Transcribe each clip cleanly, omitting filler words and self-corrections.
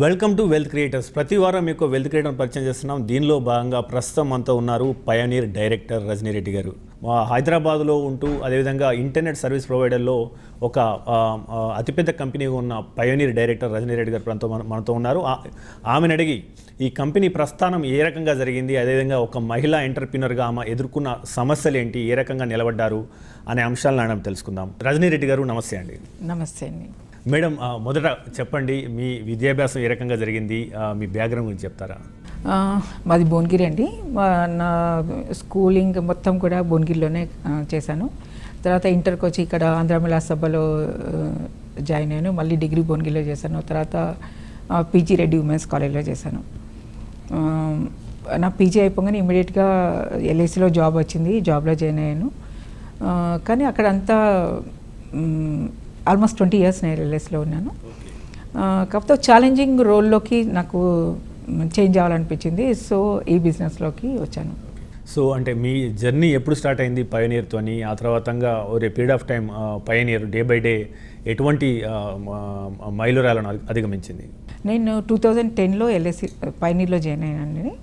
Welcome to wealth creators. ప్రతి వారం మీకు వెల్త్ క్రియేటర్ పరిచయం చేస్తున్నాం. దీనిలో భాగంగా ప్రస్తుతం అంతా ఉన్నారు పయోనీర్ డైరెక్టర్ రజనీ రెడ్డి గారు. హైదరాబాద్లో ఉంటూ అదేవిధంగా ఇంటర్నెట్ సర్వీస్ ప్రొవైడర్లో ఒక అతిపెద్ద కంపెనీ ఉన్న పయోనీర్ డైరెక్టర్ రజనీ రెడ్డి గారు మనతో ఉన్నారు. ఆమెను అడిగి ఈ కంపెనీ ప్రస్థానం ఏ రకంగా జరిగింది, అదేవిధంగా ఒక మహిళా ఎంటర్ప్రినర్గా ఆమె ఎదుర్కొన్న సమస్యలు ఏంటి, ఏ రకంగా నిలబడ్డారు అనే అంశాలను మనం తెలుసుకుందాం. రజనీ రెడ్డి గారు నమస్తే అండి. నమస్తే అండి. మేడం, మొదట చెప్పండి, మీ విద్యాభ్యాసం ఏ రకంగా జరిగింది, మీ బ్యాక్గ్రౌండ్ గురించి చెప్తారా? మాది భువనగిరి అండి. నా స్కూలింగ్ మొత్తం కూడా భువనగిరిలోనే చేశాను. తర్వాత ఇంటర్కి వచ్చి ఇక్కడ ఆంధ్ర మహిళా సభలో జాయిన్ అయ్యాను. మళ్ళీ డిగ్రీ భువనగిరిలో చేశాను. తర్వాత పీజీ రెడ్డి ఉమెన్స్ కాలేజ్లో చేశాను. నా పీజీ అయిపోగానే ఇమీడియట్గా ఎల్ఐసిలో జాబ్ వచ్చింది. జాబ్లో జాయిన్ అయ్యాను. కానీ అక్కడంతా ఆల్మోస్ట్ 20 years నేను ఎల్ఐసిలో ఉన్నాను. కాకపోతే ఛాలెంజింగ్ రోల్లోకి నాకు చేంజ్ అవ్వాలనిపించింది. సో ఈ బిజినెస్లోకి వచ్చాను. సో అంటే మీ జర్నీ ఎప్పుడు స్టార్ట్ అయింది పయోనీర్తో అని, ఆ తర్వాతంగా ఓరే period of time pioneer day by day ఎటువంటి మైలురాలను అధిగమించింది? నేను 2010లో ఎల్ఐసి పయోనీర్లో జాయిన్ అయ్యానండి.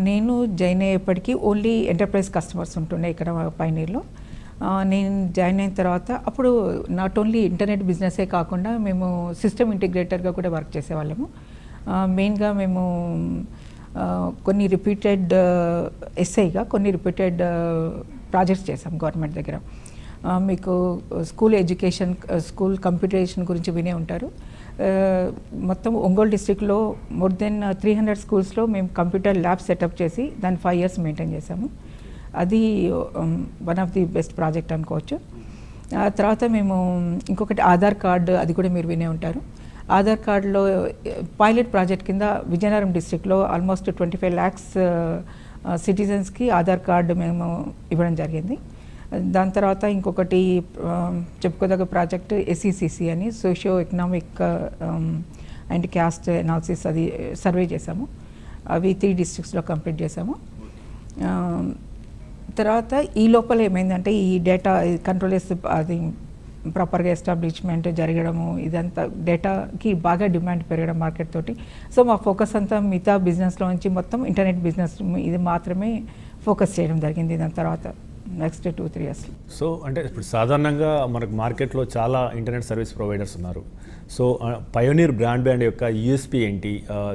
నేను జాయిన్ అయ్యేప్పటికీ ఓన్లీ ఎంటర్ప్రైజ్ కస్టమర్స్ ఉంటుండే ఇక్కడ పయోనీర్లో. నేను జాయిన్ అయిన తర్వాత అప్పుడు నాట్ ఓన్లీ ఇంటర్నెట్ బిజినెసే కాకుండా మేము సిస్టమ్ ఇంటిగ్రేటర్గా కూడా వర్క్ చేసేవాళ్ళము. మెయిన్గా మేము కొన్ని రిపీటెడ్ ఎస్ఐగా కొన్ని రిపీటెడ్ ప్రాజెక్ట్స్ చేసాం గవర్నమెంట్ దగ్గర. మీకు స్కూల్ ఎడ్యుకేషన్, స్కూల్ కంప్యూటరేషన్ గురించి వినే ఉంటారు. మొత్తం ఒంగోలు డిస్ట్రిక్ట్లో మోర్ దెన్ 300 స్కూల్స్లో మేము కంప్యూటర్ ల్యాబ్ సెటప్ చేసి దాన్ని 5 years మెయింటైన్ చేసాము. అది one of the best project అనుకోవచ్చు. తర్వాత మేము ఇంకొకటి ఆధార్ కార్డు, అది కూడా మీరు వినే ఉంటారు. ఆధార్ కార్డులో పైలట్ ప్రాజెక్ట్ కింద విజయనగరం డిస్ట్రిక్ట్లో ఆల్మోస్ట్ 25 lakhs సిటిజన్స్కి ఆధార్ కార్డు మేము ఇవ్వడం జరిగింది. దాని తర్వాత ఇంకొకటి చెప్పుకోదగ్గ ప్రాజెక్ట్ ఎస్ఈసిసి అని socio economic and caste analysis, అది సర్వే చేసాము. అవి 3 districtsలో కంప్లీట్ చేసాము. తర్వాత ఈ లోపల ఏమైందంటే ఈ డేటా కంట్రోలర్స్ అది ప్రాపర్గా ఎస్టాబ్లిష్మెంట్ జరగడము, ఇదంతా డేటాకి బాగా డిమాండ్ పెరగడం మార్కెట్ తోటి. సో మా ఫోకస్ అంతా మిగతా బిజినెస్లో నుంచి మొత్తం ఇంటర్నెట్ బిజినెస్ ఇది మాత్రమే ఫోకస్ చేయడం జరిగింది దాని తర్వాత నెక్స్ట్ 2-3 years. సో అంటే ఇప్పుడు సాధారణంగా మనకు మార్కెట్లో చాలా ఇంటర్నెట్ సర్వీస్ ప్రొవైడర్స్ ఉన్నారు. సో పయోనీర్ బ్రాడ్బ్యాండ్ యొక్క యూఎస్పీ ఏంటి,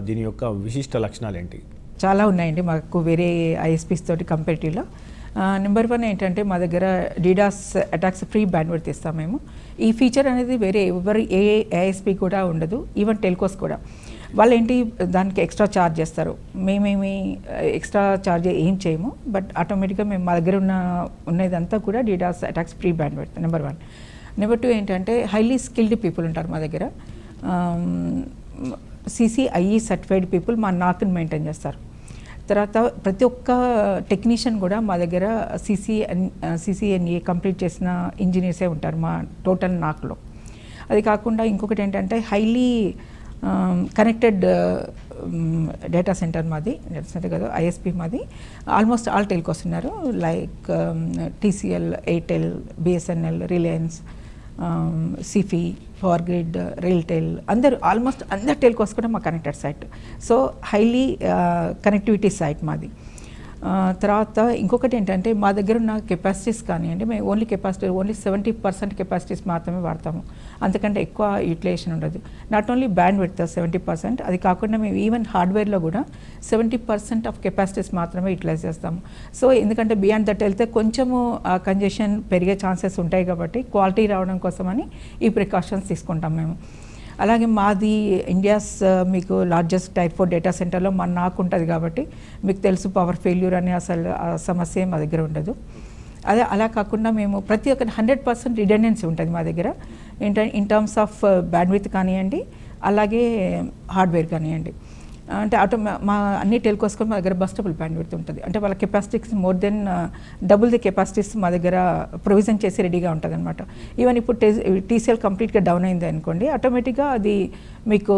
దీని యొక్క విశిష్ట లక్షణాలు ఏంటి? చాలా ఉన్నాయండి మాకు వేరే ఐఎస్పీస్ తోటి కంపేరిటివ్లో. నెంబర్ 1 ఏంటంటే మా దగ్గర డీడాస్ అటాక్స్ ఫ్రీ బ్యాండ్విడ్త్ ఇస్తాం మేము. ఈ ఫీచర్ అనేది వేరే ఏ ఐఎస్పీ కూడా ఉండదు, ఈవెన్ టెల్కోస్ కూడా. వాళ్ళు ఏంటి దానికి ఎక్స్ట్రా ఛార్జ్ చేస్తారు. మేమేమి ఎక్స్ట్రా ఛార్జ్ ఏం చేయము, బట్ ఆటోమేటిక్గా మేము మా దగ్గర ఉన్నదంతా కూడా DDoS attacks free bandwidth number 1. Number 2 ఏంటంటే హైలీ స్కిల్డ్ పీపుల్ ఉంటారు మా దగ్గర. CCIE సర్టిఫైడ్ పీపుల్ మా నాక్ని మెయింటైన్ చేస్తారు. తర్వాత ప్రతి ఒక్క టెక్నీషియన్ కూడా మా దగ్గర CCNA కంప్లీట్ చేసిన ఇంజనీర్సే ఉంటారు మా టోటల్ నాక్లో. అది కాకుండా ఇంకొకటి ఏంటంటే హైలీ కనెక్టెడ్ డేటా సెంటర్ మాది, డేటా సెంటర్ కదా ఐఎస్పీ మాది. ఆల్మోస్ట్ ఆల్ టెల్కోస్ ఉన్నారు, like TCL, Airtel, BSNL, Reliance, Sify, Power Grid, RailTel, almost అందరు టెల్కోస్ కూడా మా connected site. So highly connectivity site మాది. తర్వాత ఇంకొకటి ఏంటంటే మా దగ్గర ఉన్న కెపాసిటీస్ కానివ్వండి, మేము ఓన్లీ 70% కెపాసిటీస్ మాత్రమే వాడతాము. అంతకంటే ఎక్కువ యూటిలైజేషన్ ఉండదు. నాట్ ఓన్లీ బ్యాండ్ విడ్త్ 70%, అది కాకుండా మేము ఈవెన్ హార్డ్వేర్లో కూడా 70% ఆఫ్ కెపాసిటీస్ మాత్రమే యూటిలైజ్ చేస్తాము. సో ఎందుకంటే బియాండ్ దట్ వెళ్తే కొంచెము కంజెషన్ పెరిగే ఛాన్సెస్ ఉంటాయి కాబట్టి క్వాలిటీ రావడం కోసమని ఈ ప్రికాషన్స్ తీసుకుంటాం మేము. అలాగే మాది ఇండియాస్ మీకు లార్జెస్ట్ టైప్ 4 డేటా సెంటర్లో నాకు ఉంటుంది కాబట్టి మీకు తెలుసు పవర్ ఫెయిల్యూర్ అనే అసలు సమస్య మా దగ్గర ఉండదు. అదే అలా కాకుండా మేము ప్రతి ఒక్క 100% రిడెండెన్సీ ఉంటుంది మా దగ్గర ఇన్ టర్మ్స్ ఆఫ్ బ్యాండ్విడ్త్ కానివ్వండి, అలాగే హార్డ్వేర్ కానివ్వండి. అంటే మా అన్ని టెల్కోస్ కూడా మా దగ్గర బస్టబుల్ బ్యాండ్విడ్త్ ఉంటుంది. అంటే వాళ్ళ capacities more than double the capacities మా దగ్గర ప్రొవిజన్ చేసి రెడీగా ఉంటుంది అనమాట. ఈవెన్ ఇప్పుడు TCL కంప్లీట్గా డౌన్ అయింది అనుకోండి, ఆటోమేటిక్గా అది మీకు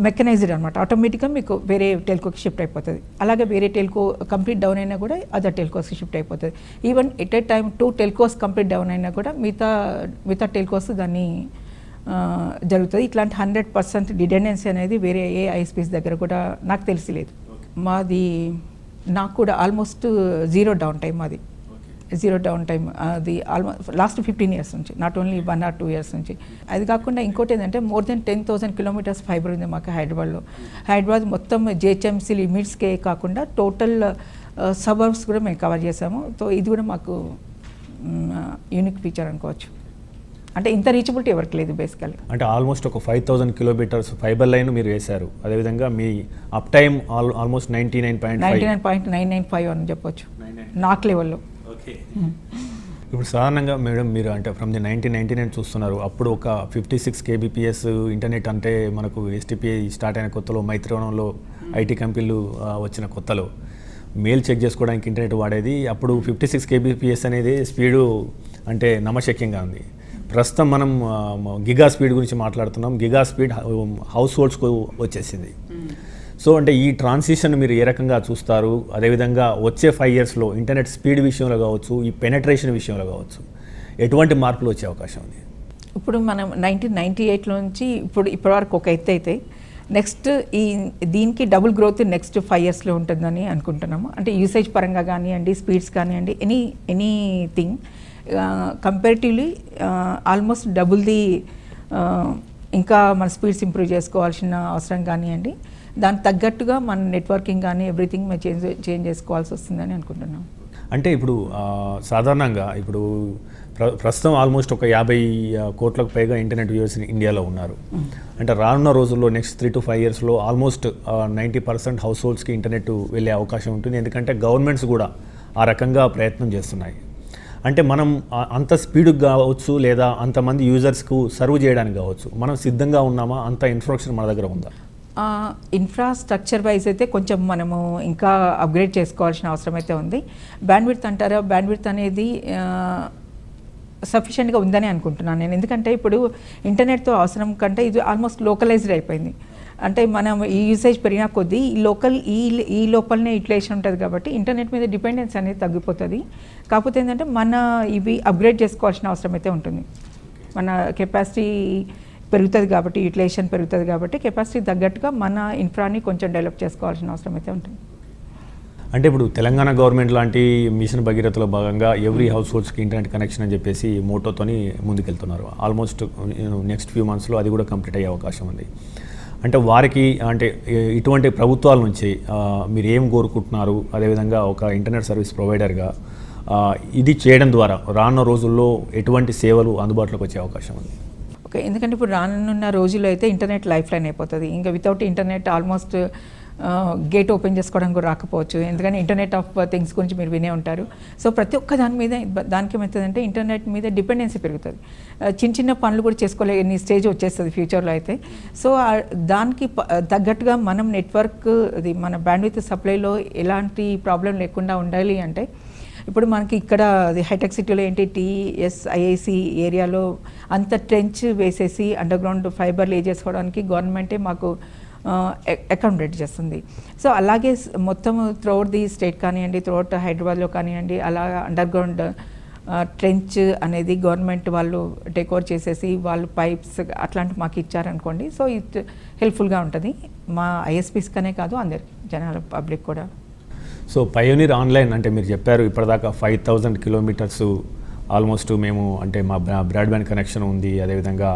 మెకనైజ్డ్ అనమాట, ఆటోమేటిక్గా మీకు వేరే టెల్కోకి షిఫ్ట్ అయిపోతుంది. అలాగే వేరే టెల్కో కంప్లీట్ డౌన్ అయినా కూడా అదర్ టెల్కోస్కి షిఫ్ట్ అయిపోతుంది. Even at a time 2 telcos complete down అయినా కూడా మిగతా టెల్కోస్ దాన్ని జరుగుతుంది. ఇట్లాంటి 100% డిపెండెన్సీ అనేది వేరే ఏ ఐఎస్పీస్ దగ్గర కూడా నాకు తెలిసి మాది నాకు కూడా ఆల్మోస్ట్ జీరో డౌన్ టైం అది ఆల్మోస్ట్ లాస్ట్ 15 years నుంచి, నాట్ ఓన్లీ 1 or 2 years నుంచి. అది కాకుండా ఇంకోటి ఏంటంటే మోర్ దెన్ 10,000 kilometers ఫైబర్ ఉంది మాకు హైదరాబాద్లో. హైదరాబాద్ మొత్తం జిహెచ్ఎంసీ లిమిట్స్కే కాకుండా టోటల్ సబర్బ్స్ కూడా మేము కవర్ చేసాము. సో ఇది కూడా మాకు యూనిక్ ఫీచర్ అనుకోవచ్చు. అంటే ఇంత రీచబిలిటీ ఎవరికి లేదు బేసికల్లీ. అంటే ఆల్మోస్ట్ ఒక 5,000 kilometers ఫైబర్ లైన్ మీరు వేశారు. అదేవిధంగా మీ అప్ టైమ్ ఆల్మోస్ట్ 99.995 అని చెప్పొచ్చు నాక్ లెవెల్లో. ఇప్పుడు సాధారణంగా మేడం మీరు అంటే ఫ్రమ్ ది 1999 చూస్తున్నారు. అప్పుడు ఒక 56 kbps ఇంటర్నెట్ అంటే మనకు STPI స్టార్ట్ అయిన కొత్తలో, మైత్రివనంలో ఐటీ కంపెనీలు వచ్చిన కొత్తలో మెయిల్ చెక్ చేసుకోవడానికి ఇంటర్నెట్ వాడేది. అప్పుడు 56 kbps అనేది స్పీడు అంటే నమ్మశక్యంగా ఉంది. ప్రస్తుతం మనం గిగా స్పీడ్ గురించి మాట్లాడుతున్నాం. గిగా స్పీడ్ హౌస్ హోల్డ్స్కు వచ్చేసింది. సో అంటే ఈ ట్రాన్సిషన్ మీరు ఏ రకంగా చూస్తారు? అదేవిధంగా వచ్చే 5 yearsలో ఇంటర్నెట్ స్పీడ్ విషయంలో కావచ్చు, ఈ పెనట్రేషన్ విషయంలో కావచ్చు, ఎటువంటి మార్పులు వచ్చే అవకాశం ఉంది? ఇప్పుడు మనం 1998 నుంచి ఇప్పటివరకు ఒక ఎత్తు అయితే నెక్స్ట్ దీనికి డబుల్ గ్రోత్ నెక్స్ట్ 5 yearsలో ఉంటుందని అనుకుంటున్నాము. అంటే యూసేజ్ పరంగా కానివ్వండి, స్పీడ్స్ కానివ్వండి, ఎనీథింగ్ కంపారిటివ్లీ ఆల్మోస్ట్ డబుల్ది. ఇంకా మన స్పీడ్స్ ఇంప్రూవ్ చేసుకోవాల్సిన అవసరం కానివ్వండి, దానికి తగ్గట్టుగా మన నెట్వర్కింగ్ కానీ ఎవ్రీథింగ్ మేము చేంజ్ చేసుకోవాల్సి వస్తుందని అనుకుంటున్నాం. అంటే ఇప్పుడు సాధారణంగా ఇప్పుడు ప్రస్తుతం ఆల్మోస్ట్ ఒక 50 కోట్లకు పైగా ఇంటర్నెట్ యూజర్స్ ఇండియాలో ఉన్నారు. అంటే రానున్న రోజుల్లో నెక్స్ట్ 3 to 5 yearsలో ఆల్మోస్ట్ 90% హౌస్ హోల్డ్స్కి ఇంటర్నెట్ వెళ్ళే అవకాశం ఉంటుంది. ఎందుకంటే గవర్నమెంట్స్ కూడా ఆ రకంగా ప్రయత్నం చేస్తున్నాయి. అంటే మనం అంత స్పీడ్కి కావచ్చు లేదా అంతమంది యూజర్స్కు సర్వ్ చేయడానికి కావచ్చు, మనం సిద్ధంగా ఉన్నామా? అంత ఇన్ఫ్రాస్ట్రక్చర్ మన దగ్గర ఉందా? ఇన్ఫ్రాస్ట్రక్చర్ వైజ్ అయితే కొంచెం మనము ఇంకా అప్గ్రేడ్ చేసుకోవాల్సిన అవసరం అయితే ఉంది. బ్యాండ్విడ్త్ అంటారా, బ్యాండ్విడ్త్ అనేది సఫిషియెంట్గా ఉందని అనుకుంటున్నాను నేను. ఎందుకంటే ఇప్పుడు ఇంటర్నెట్తో అవసరం కంటే ఇది ఆల్మోస్ట్ లోకలైజ్డ్ అయిపోయింది. అంటే మనం ఈ యూసేజ్ పెరిగిన కొద్దీ ఈ లోపలనే యూటిలైజేషన్ ఉంటుంది కాబట్టి ఇంటర్నెట్ మీద డిపెండెన్స్ అనేది తగ్గిపోతుంది. కాకపోతే ఏంటంటే మన ఇవి అప్గ్రేడ్ చేసుకోవాల్సిన అవసరం అయితే ఉంటుంది. మన కెపాసిటీ పెరుగుతుంది కాబట్టి, యూటిలైజేషన్ పెరుగుతుంది కాబట్టి కెపాసిటీ తగ్గట్టుగా మన ఇన్ఫ్రాని కొంచెం డెవలప్ చేసుకోవాల్సిన అవసరం అయితే ఉంటుంది. అంటే ఇప్పుడు తెలంగాణ గవర్నమెంట్ లాంటి మిషన్ భగీరథలో భాగంగా ఎవ్రీ హౌస్ హోల్డ్స్కి ఇంటర్నెట్ కనెక్షన్ అని చెప్పేసి మోటోతోని ముందుకెళ్తున్నారు. ఆల్మోస్ట్ నెక్స్ట్ ఫ్యూ మంత్స్లో అది కూడా కంప్లీట్ అయ్యే అవకాశం ఉంది. అంటే వారికి అంటే ఇటువంటి ప్రభుత్వాల నుంచి మీరు ఏం కోరుకుంటున్నారు? అదేవిధంగా ఒక ఇంటర్నెట్ సర్వీస్ ప్రొవైడర్గా ఇది చేయడం ద్వారా రానున్న రోజుల్లో ఎటువంటి సేవలు అందుబాటులోకి వచ్చే అవకాశం ఉంది? ఓకే, ఎందుకంటే ఇప్పుడు రానున్న రోజుల్లో అయితే ఇంటర్నెట్ లైఫ్ లైన్ అయిపోతుంది. ఇంకా without internet almost gate open చేసుకోవడం కూడా రాకపోవచ్చు. ఎందుకంటే ఇంటర్నెట్ ఆఫ్ థింగ్స్ గురించి మీరు వినే ఉంటారు. సో ప్రతి ఒక్క దానికి ఏమవుతుందంటే ఇంటర్నెట్ మీద డిపెండెన్సీ పెరుగుతుంది. చిన్న పనులు కూడా చేసుకోలేని స్టేజ్ వచ్చేస్తుంది ఫ్యూచర్లో అయితే. సో దానికి తగ్గట్టుగా మనం నెట్వర్క్ అది మన బ్యాండ్విడ్త్ సప్లైలో ఎలాంటి ప్రాబ్లం లేకుండా ఉండాలి అంటే ఇప్పుడు మనకి ఇక్కడ అది హైటెక్ సిటీలో ఏంటి TSIIC ఏరియాలో అంత ట్రెంచ్ వేసేసి అండర్ గ్రౌండ్ ఫైబర్ లే చేసుకోవడానికి గవర్నమెంటే మాకు అకామిడేట్ చేస్తుంది. సో అలాగే మొత్తం త్రూఅవుట్ ది స్టేట్ కానివ్వండి, త్రూఅవుట్ హైదరాబాద్లో కానివ్వండి, అలా అండర్ గ్రౌండ్ ట్రెంచ్ అనేది గవర్నమెంట్ వాళ్ళు టేక్ ఓవర్ చేసేసి వాళ్ళు పైప్స్ అట్లాంటి మాకు ఇచ్చారనుకోండి. సో ఇట్ హెల్ప్ఫుల్గా ఉంటుంది మా ISPస్కనే కాదు అందరికి, జనాల పబ్లిక్ కూడా. సో పయోనీర్ ఆన్లైన్ అంటే మీరు చెప్పారు ఇప్పటిదాకా 5,000 kilometers ఆల్మోస్ట్ మేము అంటే మా బ్రాడ్బ్యాండ్ కనెక్షన్ ఉంది. అదేవిధంగా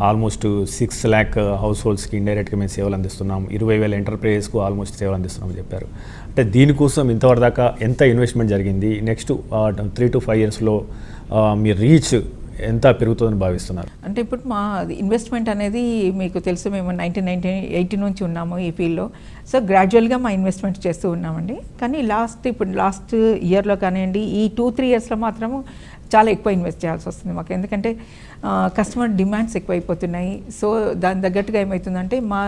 ఆల్మోస్ట్ 6 lakh హౌస్ హోల్డ్స్కి ఇండైరెక్ట్గా మేము సేవలు అందిస్తున్నాం. 20,000 ఎంటర్ప్రైజెస్కు ఆల్మోస్ట్ సేవలు అందిస్తున్నామని చెప్పారు. అంటే దీనికోసం ఇంతవరకు దాకా ఎంత ఇన్వెస్ట్మెంట్ జరిగింది? నెక్స్ట్ 3 to 5 yearsలో మీ రీచ్ ఎంత పెరుగుతుందని భావిస్తున్నారు? అంటే ఇప్పుడు మా ఇన్వెస్ట్మెంట్ అనేది మీకు తెలుసు, మేము 1980 నుంచి ఉన్నాము ఈ ఫీల్డ్లో. సో గ్రాడ్యువల్గా మా ఇన్వెస్ట్మెంట్ చేస్తూ ఉన్నామండి. కానీ లాస్ట్ ఇయర్లో కానివ్వండి, ఈ 2-3 yearsలో మాత్రము చాలా ఎక్కువ ఇన్వెస్ట్ చేయాల్సి వస్తుంది మాకు. ఎందుకంటే కస్టమర్ డిమాండ్స్ ఎక్కువైపోతున్నాయి. సో దాని తగ్గట్టుగా ఏమవుతుందంటే మా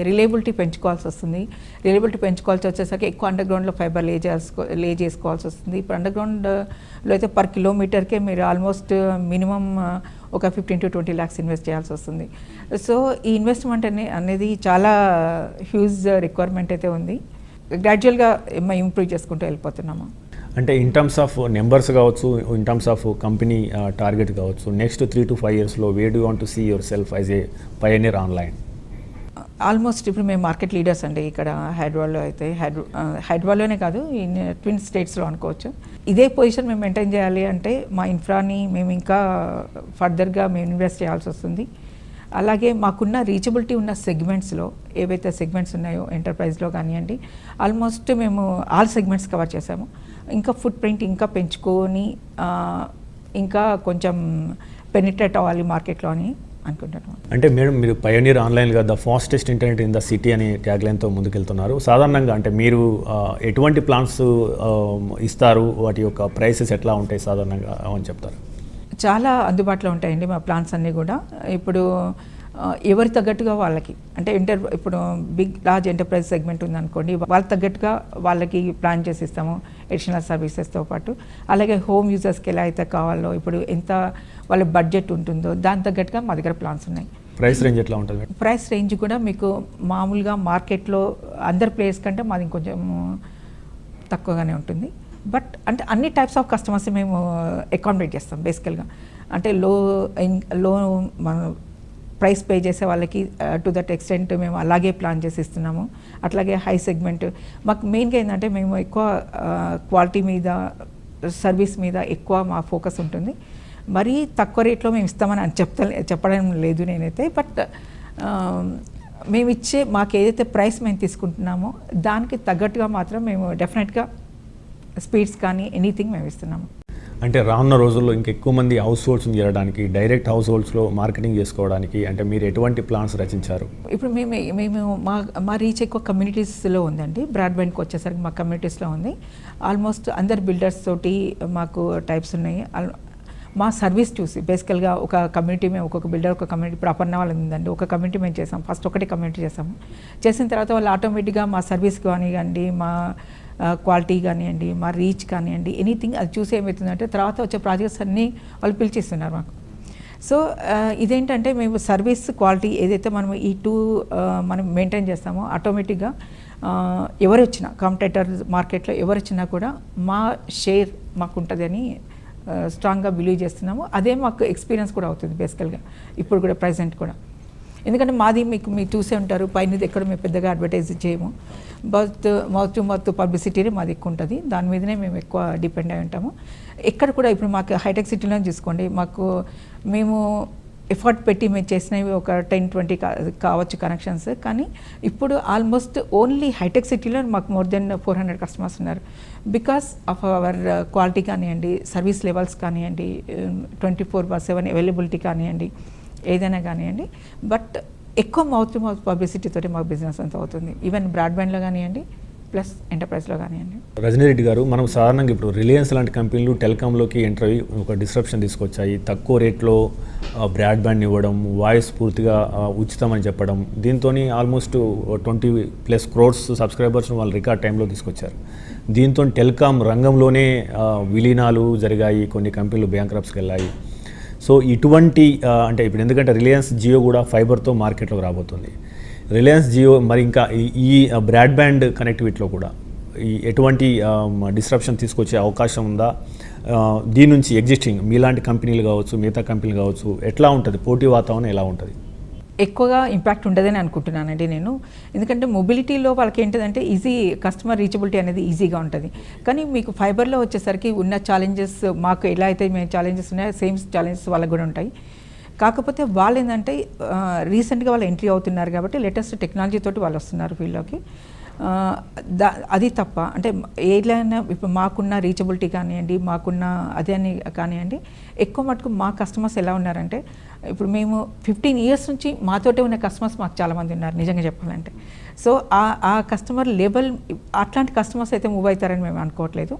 రిలయబిలిటీ పెంచుకోవాల్సి వస్తుంది. రిలయబిలిటీ పెంచుకోవాల్సి వచ్చేసరికి ఎక్కువ అండర్ గ్రౌండ్లో ఫైబర్ లే చేసుకోవాల్సి వస్తుంది. ఇప్పుడు అండర్ గ్రౌండ్లో అయితే పర్ కిలోమీటర్కే మీరు ఆల్మోస్ట్ మినిమం ఒక 15 to 20 lakhs ఇన్వెస్ట్ చేయాల్సి వస్తుంది. సో ఈ ఇన్వెస్ట్మెంట్ అనేది చాలా హ్యూజ్ రిక్వైర్మెంట్ అయితే ఉంది. గ్రాడ్యువల్గా మేము ఇంప్రూవ్ చేసుకుంటూ వెళ్ళిపోతున్నాము. అంటే ఇన్ టర్మ్స్ ఆఫ్ నెంబర్స్ కావచ్చు, in terms of company target కావచ్చు, నెక్స్ట్ 3 to 5 yearsలో we do want to see yourself as a pioneer online? Almost ఇప్పుడు మేము మార్కెట్ లీడర్స్ అండి ఇక్కడ హైదరాబాద్లో అయితే. హైదరాబాద్లోనే కాదు, ఇన్ ట్విన్ స్టేట్స్లో అనుకోవచ్చు. ఇదే పొజిషన్ మేము మెయింటైన్ చేయాలి అంటే మా ఇన్ఫ్రాని మేము ఇంకా ఫర్దర్గా మేము ఇన్వెస్ట్ చేయాల్సి వస్తుంది. అలాగే మాకున్న రీచబిలిటీ ఉన్న సెగ్మెంట్స్లో ఏవైతే సెగ్మెంట్స్ ఉన్నాయో ఎంటర్ప్రైజ్లో కానివ్వండి, ఆల్మోస్ట్ మేము ఆల్ సెగ్మెంట్స్ కవర్ చేసాము. ఇంకా ఫుట్ ప్రింట్ ఇంకా పెంచుకొని ఇంకా కొంచెం పెనిట్రేట్ అవ్వాలి మార్కెట్లో అని అనుకుంటున్నాను. అంటే మేడం, మీరు పయనీర్ ఆన్లైన్గా the fastest internet in the city అని ట్యాగ్లైన్తో ముందుకెళ్తున్నారు. సాధారణంగా అంటే మీరు ఎటువంటి ప్లాన్స్ ఇస్తారు, వాటి యొక్క ప్రైసెస్ ఎట్లా ఉంటాయి సాధారణంగా అని చెప్తారు? చాలా అందుబాటులో ఉంటాయండి మా ప్లాన్స్ అన్నీ కూడా. ఇప్పుడు ఎవరి తగ్గట్టుగా వాళ్ళకి అంటే ఇప్పుడు లార్జ్ ఎంటర్ప్రైజ్ సెగ్మెంట్ ఉందనుకోండి, వాళ్ళకి తగ్గట్టుగా వాళ్ళకి ప్లాన్ చేసి ఇస్తాము ఎడిషనల్ సర్వీసెస్తో పాటు. అలాగే హోమ్ యూజర్స్కి ఎలా అయితే కావాలో, ఇప్పుడు ఎంత వాళ్ళ బడ్జెట్ ఉంటుందో దాని తగ్గట్టుగా మా దగ్గర ప్లాన్స్ ఉన్నాయి. ప్రైస్ రేంజ్ ఎట్లా ఉంటుంది? ప్రైస్ రేంజ్ కూడా మీకు మామూలుగా మార్కెట్లో అందర్ ప్లేయర్స్ కంటే మాది కొంచెం తక్కువగానే ఉంటుంది. బట్ అంటే అన్ని టైప్స్ ఆఫ్ కస్టమర్స్ మేము అకామిడేట్ చేస్తాం బేసికల్గా. అంటే లో మన ప్రైస్ పే చేసే వాళ్ళకి టు దట్ ఎక్స్టెంట్ మేము అలాగే ప్లాన్ చేసి ఇస్తున్నాము. అట్లాగే హై సెగ్మెంట్ మాకు మెయిన్గా ఏంటంటే మేము ఎక్కువ క్వాలిటీ మీద, సర్వీస్ మీద ఎక్కువ మా ఫోకస్ ఉంటుంది. మరీ తక్కువ రేట్లో మేము ఇస్తామని చెప్పడం లేదు నేనైతే. బట్ మేము ఇచ్చే మాకు ఏదైతే ప్రైస్ మేము తీసుకుంటున్నామో దానికి తగ్గట్టుగా మాత్రం మేము డెఫినెట్గా స్పీడ్స్ కానీ ఎనీథింగ్ మేము ఇస్తున్నాము. అంటే రానున్న రోజుల్లో ఇంకెక్కువ మంది హౌస్ హోల్డ్స్ని చేరడానికి, డైరెక్ట్ హౌస్ హోల్డ్స్లో మార్కెటింగ్ చేసుకోవడానికి అంటే మీరు ఎటువంటి ప్లాన్స్ రచించారు? ఇప్పుడు మేము మా రీచ్ ఎక్కువ కమ్యూనిటీస్లో ఉందండి. బ్రాడ్బ్యాండ్కి వచ్చేసరికి మా కమ్యూనిటీస్లో ఉంది. ఆల్మోస్ట్ అందరు బిల్డర్స్ తోటి మాకు టైప్స్ ఉన్నాయి. మా సర్వీస్ చూసి బేసికల్గా ఒక కమ్యూనిటీ మేము ఒక్కొక్క బిల్డర్ ఒక కమ్యూనిటీ, ఇప్పుడు అపర్ణ వాళ్ళు ఉందండి, ఒక కమ్యూనిటీ మేము చేసాం. ఫస్ట్ ఒకటి కమ్యూనిటీ చేసాము. చేసిన తర్వాత వాళ్ళు ఆటోమేటిక్గా మా సర్వీస్ కానివ్వండి, మా క్వాలిటీ కానివ్వండి, మా రీచ్ కానివ్వండి, ఎనీథింగ్ అది చూసి ఏమవుతుందంటే తర్వాత వచ్చే ప్రాజెక్ట్స్ అన్నీ వాళ్ళు పిలిచిస్తున్నారు మాకు. సో ఇదేంటంటే మేము సర్వీస్ క్వాలిటీ ఏదైతే మనం ఈ మనం మెయింటైన్ చేస్తామో ఆటోమేటిక్గా ఎవరు వచ్చినా కాంపిటేటర్ మార్కెట్లో ఎవరు వచ్చినా కూడా మా షేర్ మాకు ఉంటుందని స్ట్రాంగ్గా బిలీవ్ చేస్తున్నాము. అదే మాకు ఎక్స్పీరియన్స్ కూడా అవుతుంది బేసికల్గా ఇప్పుడు కూడా ప్రజెంట్ కూడా. ఎందుకంటే మాది మీరు చూసే ఉంటారు, పైన ఎక్కడ మేము పెద్దగా అడ్వర్టైజ్ చేయము. మౌత్ టు మౌత్ పబ్లిసిటీనే మాది ఎక్కువ ఉంటుంది. దాని మీదనే మేము ఎక్కువ డిపెండ్ అయి ఉంటాము. ఎక్కడ కూడా ఇప్పుడు మాకు హైటెక్ సిటీలో చూసుకోండి, మేము ఎఫర్ట్ పెట్టి మేము చేసినవి ఒక 10-20 కావచ్చు కనెక్షన్స్. కానీ ఇప్పుడు ఆల్మోస్ట్ ఓన్లీ హైటెక్ సిటీలో మాకు మోర్ దెన్ 400 కస్టమర్స్ ఉన్నారు. బికాస్ ఆఫ్ అవర్ క్వాలిటీ కానివ్వండి, సర్వీస్ లెవెల్స్ కానివ్వండి, 24/7 అవైలబిలిటీ కానివ్వండి, ఏదైనా కానివ్వండి. బట్ ఎక్కువ మౌత్ టు మౌత్ పబ్లిసిటీతోటి మాకు బిజినెస్ అంతా అవుతుంది. ఈవెన్ బ్రాడ్బ్యాండ్లో కానివ్వండి ప్లస్ ఎంటర్ప్రైజ్లో కానివ్వండి. రజనీ రెడ్డి గారు, మనం సాధారణంగా ఇప్పుడు రిలయన్స్ లాంటి కంపెనీలు టెలికాంలోకి ఎంటర్ అయ్యి ఒక డిస్రప్షన్ తీసుకొచ్చాయి. తక్కువ రేట్లో బ్రాడ్బ్యాండ్ ఇవ్వడం, వాయిస్ పూర్తిగా ఉచితమని చెప్పడం, దీంతో ఆల్మోస్ట్ 20+ crores సబ్స్క్రైబర్స్ను వాళ్ళు రికార్డ్ టైంలో తీసుకొచ్చారు. దీంతో టెలికాం రంగంలోనే విలీనాలు జరిగాయి, కొన్ని కంపెనీలు బ్యాంక్రప్ట్స్కి వెళ్ళాయి. సో ఇటువంటి అంటే ఇప్పుడు ఎందుకంటే రిలయన్స్ జియో కూడా ఫైబర్తో మార్కెట్లోకి రాబోతుంది. రిలయన్స్ జియో మరి ఇంకా ఈ బ్రాడ్బ్యాండ్ కనెక్టివిటీలో కూడా ఎటువంటి డిస్రప్షన్ తీసుకొచ్చే అవకాశం ఉందా? దీని నుంచి ఎగ్జిస్టింగ్ మీలాంటి కంపెనీలు కావచ్చు, మిగతా కంపెనీలు కావచ్చు, ఎట్లా ఉంటుంది? పోటీ వాతావరణం ఎలా ఉంటుంది? ఎక్కువగా ఇంపాక్ట్ ఉండదని అనుకుంటున్నానండి నేను. ఎందుకంటే మొబిలిటీలో వాళ్ళకి ఏంటంటే ఈజీ కస్టమర్ రీచబిలిటీ అనేది ఈజీగా ఉంటుంది. కానీ మీకు ఫైబర్లో వచ్చేసరికి ఉన్న ఛాలెంజెస్ మాకు ఎలా అయితే మేము ఛాలెంజెస్ ఉన్నాయో సేమ్ ఛాలెంజెస్ వాళ్ళకి కూడా ఉంటాయి. కాకపోతే వాళ్ళు ఏంటంటే రీసెంట్గా వాళ్ళు ఎంట్రీ అవుతున్నారు కాబట్టి లేటెస్ట్ టెక్నాలజీ తోటి వాళ్ళు వస్తున్నారు ఫీల్డ్లోకి. అది తప్ప అంటే ఏదైనా ఇప్పుడు మాకున్న రీచబిలిటీ కానివ్వండి, మాకున్న అదే అని కానివ్వండి, ఎక్కువ మటుకు మా కస్టమర్స్ ఎలా ఉన్నారంటే ఇప్పుడు మేము 15 years నుంచి మాతోటే ఉన్న కస్టమర్స్ మాకు చాలామంది ఉన్నారు నిజంగా చెప్పాలంటే. సో ఆ కస్టమర్ లెవెల్ అట్లాంటి కస్టమర్స్ అయితే మూవ్ అవుతారని మేము అనుకోవట్లేదు.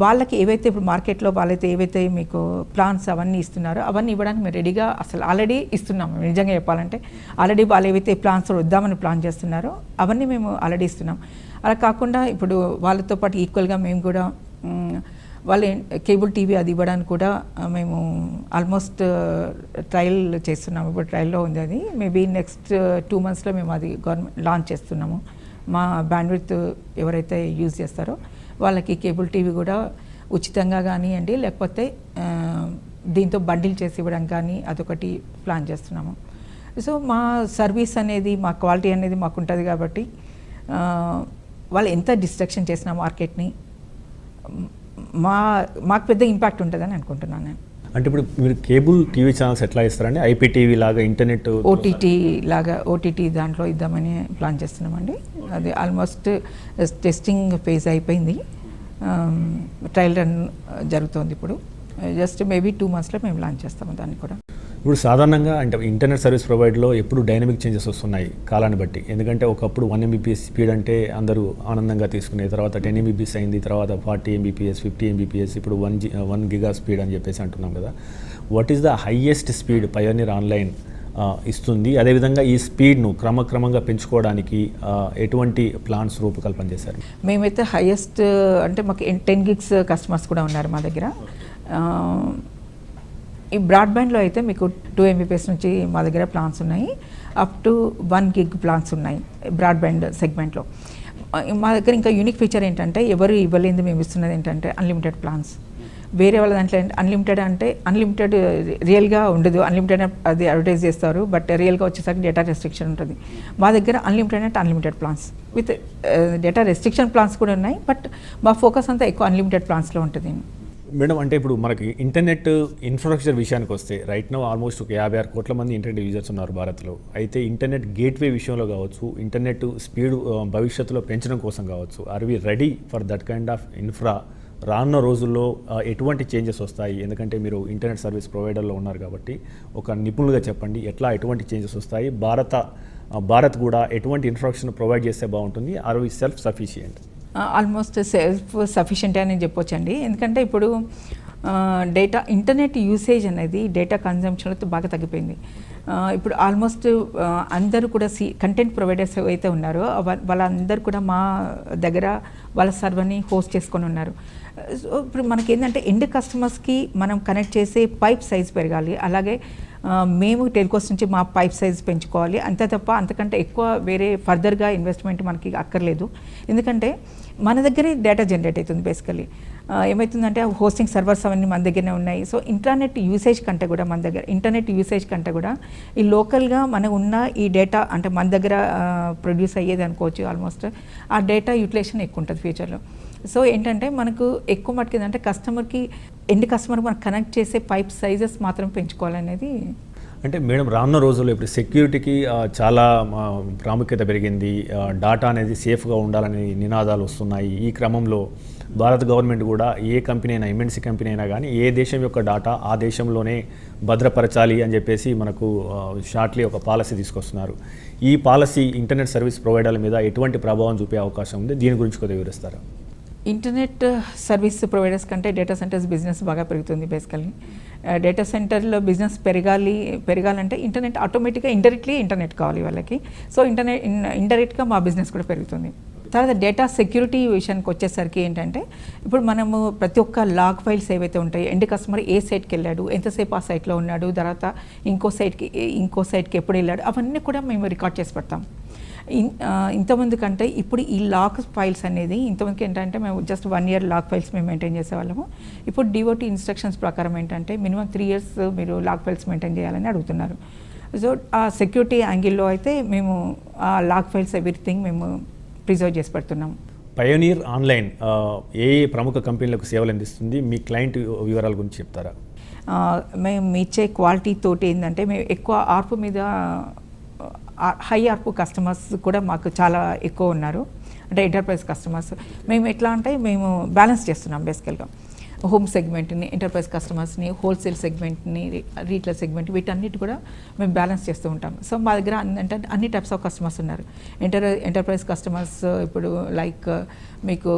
వాళ్ళకి ఏవైతే ఇప్పుడు మార్కెట్లో వాళ్ళైతే ఏవైతే మీకు ప్లాన్స్ అవన్నీ ఇస్తున్నారో అవన్నీ ఇవ్వడానికి మేము రెడీగా అసలు ఆల్రెడీ ఇస్తున్నాము. నిజంగా చెప్పాలంటే ఆల్రెడీ వాళ్ళు ఏవైతే ప్లాన్స్ వద్దామని ప్లాన్ చేస్తున్నారో అవన్నీ మేము ఆల్రెడీ ఇస్తున్నాం. అలా కాకుండా ఇప్పుడు వాళ్ళతో పాటు ఈక్వల్గా మేము కూడా వాళ్ళు కేబుల్ టీవీ అది ఇవ్వడానికి కూడా మేము ఆల్మోస్ట్ ట్రయల్ చేస్తున్నాము. ఇప్పుడు ట్రయల్లో ఉంది అది. మేబీ నెక్స్ట్ 2 monthsలో మేము అది గవర్నమెంట్ లాంచ్ చేస్తున్నాము. మా బ్యాండ్విడ్త్ ఎవరైతే యూజ్ చేస్తారో వాళ్ళకి కేబుల్ టీవీ కూడా ఉచితంగా కానివ్వండి, లేకపోతే దీంతో బండిల్ చేసి ఇవ్వడం కానీ అదొకటి ప్లాన్ చేస్తున్నాము. సో మా సర్వీస్ అనేది, మా క్వాలిటీ అనేది మాకు ఉంటుంది కాబట్టి వాళ్ళు ఎంత డిస్ట్రక్షన్ చేసిన మార్కెట్ని మాకు పెద్ద ఇంపాక్ట్ ఉంటుందని అనుకుంటున్నాను నేను. అంటే ఇప్పుడు మీరు కేబుల్ టీవీ ఛానల్స్ ఎట్లా ఇస్తారండి? ఐపీటీవీ లాగా ఇంటర్నెట్ ఓటీటీ దాంట్లో ఇద్దామని ప్లాన్ చేస్తున్నామండి. అది ఆల్మోస్ట్ టెస్టింగ్ ఫేజ్ అయిపోయింది, ట్రయల్ రన్ జరుగుతుంది ఇప్పుడు. జస్ట్ మేబీ 2 monthsలో మేము లాంచ్ చేస్తాము దాన్ని కూడా. ఇప్పుడు సాధారణంగా అంటే ఇంటర్నెట్ సర్వీస్ ప్రొవైడర్లో ఎప్పుడు డైనమిక్ చేంజెస్ వస్తున్నాయి కాలాన్ని బట్టి. ఎందుకంటే ఒకప్పుడు 1 Mbps స్పీడ్ అంటే అందరూ ఆనందంగా తీసుకునే, తర్వాత 10 Mbps అయింది, తర్వాత 40 Mbps, 50 Mbps, ఇప్పుడు 1 giga స్పీడ్ అని చెప్పేసి అంటున్నాం కదా. What is the highest speed pioneer online ఇస్తుంది? అదేవిధంగా ఈ స్పీడ్ను క్రమక్రమంగా పెంచుకోవడానికి ఎటువంటి ప్లాన్స్ రూపకల్పన చేశారు? మేమైతే హైయెస్ట్ అంటే మాకు 10 gigs కస్టమర్స్ కూడా ఉన్నారు మా దగ్గర. ఈ బ్రాడ్బ్యాండ్లో అయితే మీకు 2 Mbps నుంచి మా దగ్గర ప్లాన్స్ ఉన్నాయి, అప్ టు 1 gig ప్లాన్స్ ఉన్నాయి బ్రాడ్బ్యాండ్ సెగ్మెంట్లో. మా దగ్గర ఇంకా యూనిక్ ఫీచర్ ఏంటంటే, ఎవరు ఇవ్వలేదు మేము ఇస్తున్నది ఏంటంటే అన్లిమిటెడ్ ప్లాన్స్. వేరే వాళ్ళ దాంట్లో అన్లిమిటెడ్ అంటే అన్లిమిటెడ్ రియల్గా ఉండదు, అన్లిమిటెడ్ అది అడ్వర్టైజ్ చేస్తారు, బట్ రియల్గా వచ్చేసరికి డేటా రెస్ట్రిక్షన్ ఉంటుంది. మా దగ్గర అన్లిమిటెడ్ అంటే unlimited plans with data restriction plans కూడా ఉన్నాయి, బట్ మా ఫోకస్ అంతా ఎక్కువ అన్లిమిటెడ్ ప్లాన్స్లో ఉంటుంది. మేడం, అంటే ఇప్పుడు మనకి ఇంటర్నెట్ ఇన్ఫ్రాస్ట్రక్చర్ విషయానికి వస్తే రైట్ నౌ ఆల్మోస్ట్ ఒక 56 కోట్ల మంది ఇంటర్నెట్ యూజర్స్ ఉన్నారు భారత్లో. అయితే ఇంటర్నెట్ గేట్వే విషయంలో కావచ్చు, ఇంటర్నెట్ స్పీడ్ భవిష్యత్తులో పెంచడం కోసం కావచ్చు, are we ready for that kind of infra? రానున్న రోజుల్లో ఎటువంటి చేంజెస్ వస్తాయి? ఎందుకంటే మీరు ఇంటర్నెట్ సర్వీస్ ప్రొవైడర్లో ఉన్నారు కాబట్టి ఒక నిపుణులుగా చెప్పండి, ఎటువంటి చేంజెస్ వస్తాయి? భారత్ కూడా ఎటువంటి ఇన్ఫ్రాస్ట్రక్చర్ ప్రొవైడ్ చేస్తే బాగుంటుంది? Are we self sufficient? Almost self sufficient అని చెప్పొచ్చండి. ఎందుకంటే ఇప్పుడు ఇంటర్నెట్ యూసేజ్ అనేది డేటా కన్జంప్షన్తో బాగా తగ్గిపోయింది. ఇప్పుడు ఆల్మోస్ట్ అందరూ కూడా కంటెంట్ ప్రొవైడర్స్ అయితే ఉన్నారో వాళ్ళందరూ కూడా మా దగ్గర వాళ్ళ సర్వర్ని హోస్ట్ చేసుకొని ఉన్నారు. సో ఇప్పుడు మనకి ఏంటంటే ఎండ్ కస్టమర్స్కి మనం కనెక్ట్ చేసే పైప్ సైజ్ పెరగాలి, అలాగే మేము టెలికాస్ నుంచి మా పైప్ సైజ్ పెంచుకోవాలి, అంతే తప్ప అంతకంటే ఎక్కువ వేరే ఫర్దర్గా ఇన్వెస్ట్మెంట్ మనకి అక్కర్లేదు. ఎందుకంటే మన దగ్గరే డేటా జనరేట్ అవుతుంది. బేసికలీ ఏమవుతుందంటే హోస్టింగ్ సర్వర్స్ అవన్నీ మన దగ్గరనే ఉన్నాయి. సో ఇంటర్నెట్ యూసేజ్ కంటే కూడా ఈ లోకల్గా మనకు ఉన్న ఈ డేటా అంటే మన దగ్గర ప్రొడ్యూస్ అయ్యేది అనుకోవచ్చు. ఆల్మోస్ట్ ఆ డేటా యూటిలైజేషన్ ఎక్కువ ఉంటుంది ఫ్యూచర్లో. సో ఏంటంటే మనకు ఎక్కువ మటుకు ఏంటంటే ఎండ్ కస్టమర్ మనకు కనెక్ట్ చేసే పైప్ సైజెస్ మాత్రం పెంచుకోవాలనేది. అంటే మేడం, రానున్న రోజుల్లో ఇప్పుడు సెక్యూరిటీకి చాలా ప్రాముఖ్యత పెరిగింది, డాటా అనేది సేఫ్గా ఉండాలనే నినాదాలు వస్తున్నాయి. ఈ క్రమంలో భారత గవర్నమెంట్ కూడా ఏ కంపెనీ అయినా, ఎంఎన్సీ కంపెనీ అయినా కానీ ఏ దేశం యొక్క డాటా ఆ దేశంలోనే భద్రపరచాలి అని చెప్పేసి మనకు షార్ట్లీ ఒక పాలసీ తీసుకొస్తున్నారు. ఈ పాలసీ ఇంటర్నెట్ సర్వీస్ ప్రొవైడర్ల మీద ఎటువంటి ప్రభావం చూపే అవకాశం ఉంది? దీని గురించి కొద్దిగా వివరిస్తారా? ఇంటర్నెట్ సర్వీస్ ప్రొవైడర్స్ కంటే డేటా సెంటర్స్ బిజినెస్ బాగా పెరుగుతుంది. బేసికల్లీ డేటా సెంటర్లో బిజినెస్ పెరగాలంటే ఇంటర్నెట్ ఆటోమేటిక్గా ఇంటర్నెట్ కావాలి వాళ్ళకి. సో ఇండైరెక్ట్గా మా బిజినెస్ కూడా పెరుగుతుంది. తర్వాత డేటా సెక్యూరిటీ విషయానికి వచ్చేసరికి ఏంటంటే, ఇప్పుడు మనము ప్రతి ఒక్క లాగ్ ఫైల్స్ ఏవైతే ఉంటాయో, ఎండ్ కస్టమర్ ఏ సైట్కి వెళ్ళాడు, ఎంతసేపు ఆ సైట్లో ఉన్నాడు, తర్వాత ఇంకో సైట్కి ఎప్పుడు వెళ్ళాడు, అవన్నీ కూడా మేము రికార్డ్ చేసి పెడతాం. ఇంతమంది కంటే ఇప్పుడు ఈ లాగ్ ఫైల్స్ అనేది ఇంతమందికి ఏంటంటే మేము జస్ట్ 1 year లాగ్ ఫైల్స్ మేము మెయింటైన్ చేసేవాళ్ళము. ఇప్పుడు డిఓటీ ఇన్స్ట్రక్షన్స్ ప్రకారం ఏంటంటే మినిమం 3 years మీరు లాగ్ ఫైల్స్ మెయింటైన్ చేయాలని అడుగుతున్నారు. సో ఆ సెక్యూరిటీ యాంగిల్లో అయితే మేము ఆ లాగ్ ఫైల్స్ ఎవ్రీథింగ్ మేము ప్రిజర్వ్ చేసి పెడుతున్నాం. పయోనీర్ ఆన్లైన్ ఏ ప్రముఖ కంపెనీలకు సేవలు అందిస్తుంది? మీ క్లయింట్ వివరాల గురించి చెప్తారా? మేము ఇచ్చే క్వాలిటీ తోటి ఏంటంటే మేము ఎక్కువ ఆర్పు మీద హై ఆర్పు కస్టమర్స్ కూడా మాకు చాలా ఎక్కువ ఉన్నారు. అంటే ఎంటర్ప్రైజ్ కస్టమర్స్ మేము ఎట్లా అంటే మేము బ్యాలెన్స్ చేస్తున్నాం. బేసికల్గా హోమ్ సెగ్మెంట్ని, ఎంటర్ప్రైజ్ కస్టమర్స్ని, హోల్సేల్ సెగ్మెంట్ని, రీటైల్ సెగ్మెంట్ వీటన్నిటి కూడా మేము బ్యాలెన్స్ చేస్తూ ఉంటాం. సో మా దగ్గర అంటే అన్ని టైప్స్ ఆఫ్ కస్టమర్స్ ఉన్నారు. ఎంటర్ప్రైజ్ కస్టమర్స్ ఇప్పుడు లైక్ మీకు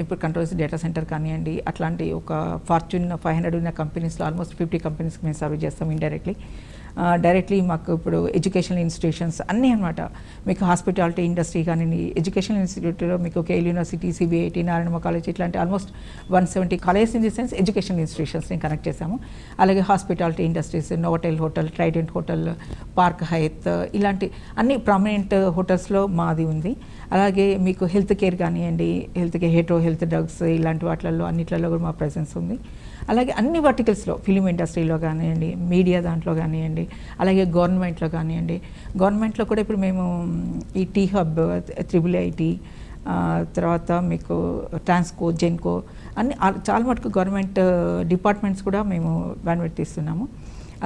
ఇప్పుడు కంట్రోల్స్ డేటా సెంటర్ కానివ్వండి, అట్లాంటి ఒక ఫార్చ్యూన్ 500 ఉన్న కంపెనీస్లో ఆల్మోస్ట్ 50 కంపెనీస్కి మేము సర్వ్ చేస్తాం ఇండైరెక్ట్లీ. డైరెక్ట్లీ మాకు ఇప్పుడు ఎడ్యుకేషనల్ ఇన్స్టిట్యూషన్స్ అన్నీ అనమాట. మీకు హాస్పిటాలిటీ ఇండస్ట్రీ కానివ్వండి, ఎడ్యుకేషనల్ ఇన్స్టిట్యూట్లో మీకు KL university, CBIT, Narayanamma college ఇట్లాంటి almost 170 colleges in the sense educational ఇన్స్టిట్యూషన్స్ని కనెక్ట్ చేశాము. అలాగే hospitality industries, Novotel hotel, Trident hotel, Park Hyatt ఇలాంటి అన్ని ప్రామినెంట్ హోటల్స్లో మాది ఉంది. అలాగే మీకు హెల్త్ కేర్ కానివ్వండి, హెల్త్ కేర్, హెల్త్ డ్రగ్స్ ఇలాంటి వాటిల్లో అన్నిట్లలో కూడా మా ప్రెసెన్స్ ఉంది. అలాగే అన్ని వర్టికల్స్లో, ఫిలిం ఇండస్ట్రీలో కానివ్వండి, మీడియా దాంట్లో కానివ్వండి, అలాగే గవర్నమెంట్లో కానివ్వండి. గవర్నమెంట్లో కూడా ఇప్పుడు మేము ఈ టీ హబ్, IIIT, తర్వాత మీకు ట్రాన్స్కో, జెన్కో అన్ని చాలా మటుకు గవర్నమెంట్ డిపార్ట్మెంట్స్ కూడా మేము బ్యాండ్విడ్త్ తీస్తున్నాము.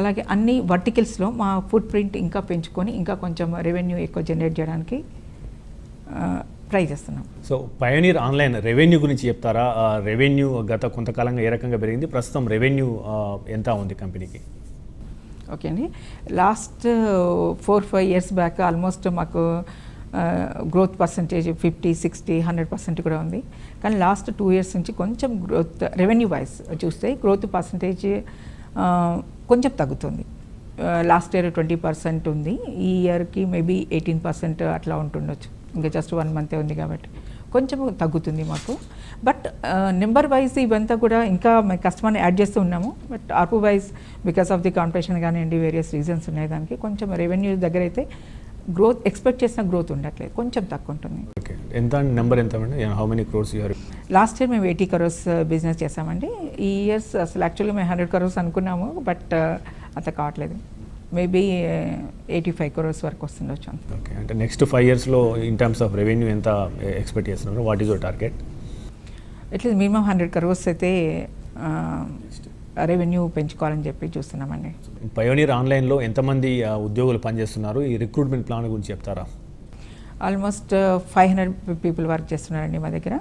అలాగే అన్ని వర్టికల్స్లో మా ఫుట్ ప్రింట్ ఇంకా పెంచుకొని ఇంకా కొంచెం రెవెన్యూ ఎక్కువ జనరేట్ చేయడానికి ట్రై చేస్తున్నాం. సో పయోనీర్ ఆన్లైన్ రెవెన్యూ గురించి చెప్తారా? రెవెన్యూ గత కొంతకాలంగా ఏ రకంగా పెరిగింది, ప్రస్తుతం రెవెన్యూ ఎంత ఉంది కంపెనీకి? ఓకే అండి, లాస్ట్ 4-5 ఇయర్స్ బ్యాక్ ఆల్మోస్ట్ మాకు గ్రోత్ పర్సంటేజ్ 50, 60, 100% కూడా ఉంది. కానీ లాస్ట్ 2 ఇయర్స్ నుంచి కొంచెం గ్రోత్ రెవెన్యూ వైజ్ చూస్తే గ్రోత్ పర్సంటేజ్ కొంచెం తగ్గుతుంది. లాస్ట్ ఇయర్ 20% ఉంది, ఈ ఇయర్కి మేబీ 18% అట్లా ఉంటుండొచ్చు. ఇంకా జస్ట్ 1 మంతే ఉంది కాబట్టి కొంచెం తగ్గుతుంది మాకు. బట్ నెంబర్ వైజ్ ఇవంతా కూడా ఇంకా మేము కస్టమర్ని యాడ్ చేస్తూ ఉన్నాము. But ARPU wise because of the competition కానివ్వండి, వేరియస్ రీజన్స్ ఉన్నాయి దానికి. కొంచెం రెవెన్యూ దగ్గర అయితే గ్రోత్ ఎక్స్పెక్ట్ చేసిన గ్రోత్ ఉండట్లేదు, కొంచెం తక్కువ ఉంటుంది. ఓకే, ఎంత నెంబర్ ఎంత అండి? How many crores you are? Last year మేము 80 crores బిజినెస్ చేసామండి. ఈ ఇయర్స్ అసలు యాక్చువల్గా మేము 100 crores అనుకున్నాము, బట్ అంత కావట్లేదు. మేబీ 85 crores వరకు వస్తుండొచ్చు. ఓకే, అంటే నెక్స్ట్ 5 yearsలో ఇన్ టర్మ్స్ ఆఫ్ రెవెన్యూ ఎంత ఎక్స్పెక్ట్ చేస్తున్నారు? What is your target? At least minimum 100 crores అయితే రెవెన్యూ పెంచుకోవాలని చెప్పి చూస్తున్నామండి. పయోనీర్ ఆన్లైన్లో ఎంతమంది ఉద్యోగులు పనిచేస్తున్నారు? ఈ రిక్రూట్మెంట్ ప్లాన్ గురించి చెప్తారా? ఆల్మోస్ట్ 500 people వర్క్ చేస్తున్నారండి మా దగ్గర.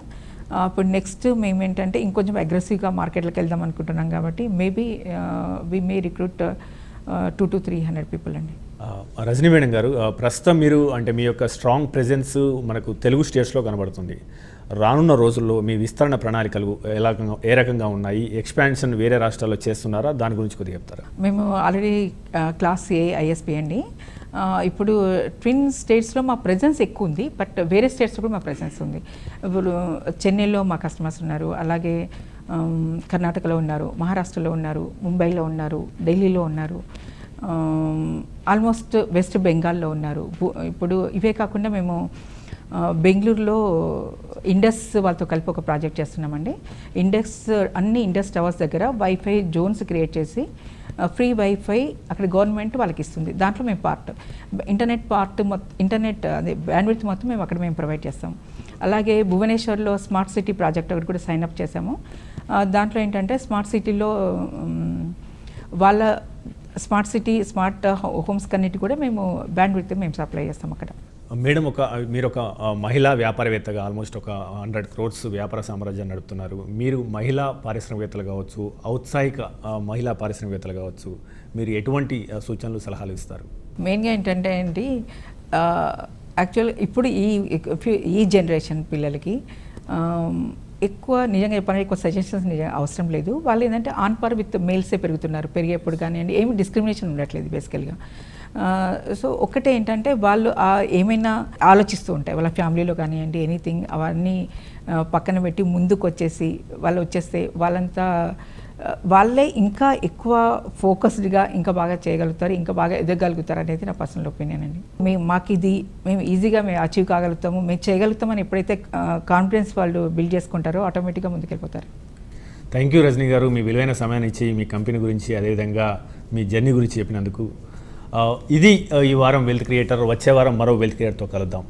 ఇప్పుడు నెక్స్ట్ మేము ఏంటంటే ఇంకొంచెం అగ్రెసివ్గా మార్కెట్లోకి వెళ్దాం అనుకుంటున్నాం కాబట్టి maybe we may recruit 200 to 300 people అండి. రజనీ మేడం గారు, ప్రస్తుతం మీరు అంటే మీ యొక్క స్ట్రాంగ్ ప్రెజెన్స్ మనకు తెలుగు స్టేట్స్లో కనబడుతుంది. రానున్న రోజుల్లో మీ విస్తరణ ప్రణాళికలు ఏ రకంగా ఉన్నాయి? ఎక్స్పాన్షన్ వేరే రాష్ట్రాల్లో చేస్తున్నారా? దాని గురించి కొద్దిగా చెప్తారా? మేము ఆల్రెడీ క్లాస్ A ISP అండి. ఇప్పుడు ట్విన్ స్టేట్స్లో మా ప్రెజెన్స్ ఎక్కువ ఉంది, బట్ వేరే స్టేట్స్లో కూడా మా ప్రెజెన్స్ ఉంది. ఇప్పుడు చెన్నైలో మా కస్టమర్స్ ఉన్నారు, అలాగే కర్ణాటకలో ఉన్నారు, మహారాష్ట్రలో ఉన్నారు, ముంబైలో ఉన్నారు, ఢిల్లీలో ఉన్నారు, ఆల్మోస్ట్ వెస్ట్ బెంగాల్లో ఉన్నారు. ఇప్పుడు ఇవే కాకుండా మేము బెంగళూరులో ఇండస్ వాళ్ళతో కలిపి ఒక ప్రాజెక్ట్ చేస్తున్నామండి. అన్ని ఇండస్ టవర్స్ దగ్గర వైఫై జోన్స్ క్రియేట్ చేసి ఫ్రీ వైఫై అక్కడ గవర్నమెంట్ వాళ్ళకి ఇస్తుంది. దాంట్లో మేము ఇంటర్నెట్ అదే బ్యాండ్విడ్త్ మొత్తం మేము ప్రొవైడ్ చేస్తాం. అలాగే భువనేశ్వర్లో స్మార్ట్ సిటీ ప్రాజెక్ట్ ఒకటి కూడా సైన్ అప్ చేసాము. దాంట్లో ఏంటంటే స్మార్ట్ సిటీలో వాళ్ళ స్మార్ట్ హోమ్స్ కన్నిటి కూడా మేము బ్యాండ్విడ్త్ మేము సప్లై చేస్తాం అక్కడ. మేడం, మీరు ఒక మహిళా వ్యాపారవేత్తగా ఆల్మోస్ట్ ఒక 100 crores వ్యాపార సామ్రాజ్యాన్ని నడుపుతున్నారు. మీరు మహిళా పారిశ్రామికవేత్తలు కావచ్చు, ఔత్సాహిక మహిళా పారిశ్రామికవేత్తలు కావచ్చు, మీరు ఎటువంటి సూచనలు, సలహాలు ఇస్తారు? మెయిన్గా ఏంటంటే అండి, యాక్చువల్ ఇప్పుడు ఈ జనరేషన్ పిల్లలకి ఎక్కువ నిజంగా చెప్పాలంటే ఎక్కువ సజెషన్స్ అవసరం లేదు. వాళ్ళు ఏంటంటే ఆన్ పార్ విత్ మేల్సే పెరిగేప్పుడు కానివ్వండి, ఏమి డిస్క్రిమినేషన్ ఉండట్లేదు బేసికల్గా. సో ఒక్కటే ఏంటంటే వాళ్ళు ఏమైనా ఆలోచిస్తూ ఉంటాయి వాళ్ళ ఫ్యామిలీలో కానివ్వండి, ఎనీథింగ్ అవన్నీ పక్కన పెట్టి ముందుకు వచ్చేస్తే వాళ్ళే ఇంకా ఎక్కువ ఫోకస్డ్గా ఇంకా బాగా చేయగలుగుతారు, ఇంకా బాగా ఎదగలుగుతారు అనేది నా పర్సనల్ ఒపీనియన్ అండి. మేము ఈజీగా అచీవ్ కాగలుగుతాము, మేము చేయగలుగుతామని ఎప్పుడైతే కాన్ఫిడెన్స్ వాళ్ళు బిల్డ్ చేసుకుంటారో ఆటోమేటిక్గా ముందుకెళ్ళిపోతారు. థ్యాంక్ యూ రజనీ గారు, మీ విలువైన సమయాన్ని ఇచ్చి మీ కంపెనీ గురించి అదేవిధంగా మీ జర్నీ గురించి చెప్పినందుకు. ఇది ఈ వారం వెల్త్ క్రియేటర్. వచ్చే వారం మరో వెల్త్ క్రియేటర్తో కలుద్దాం.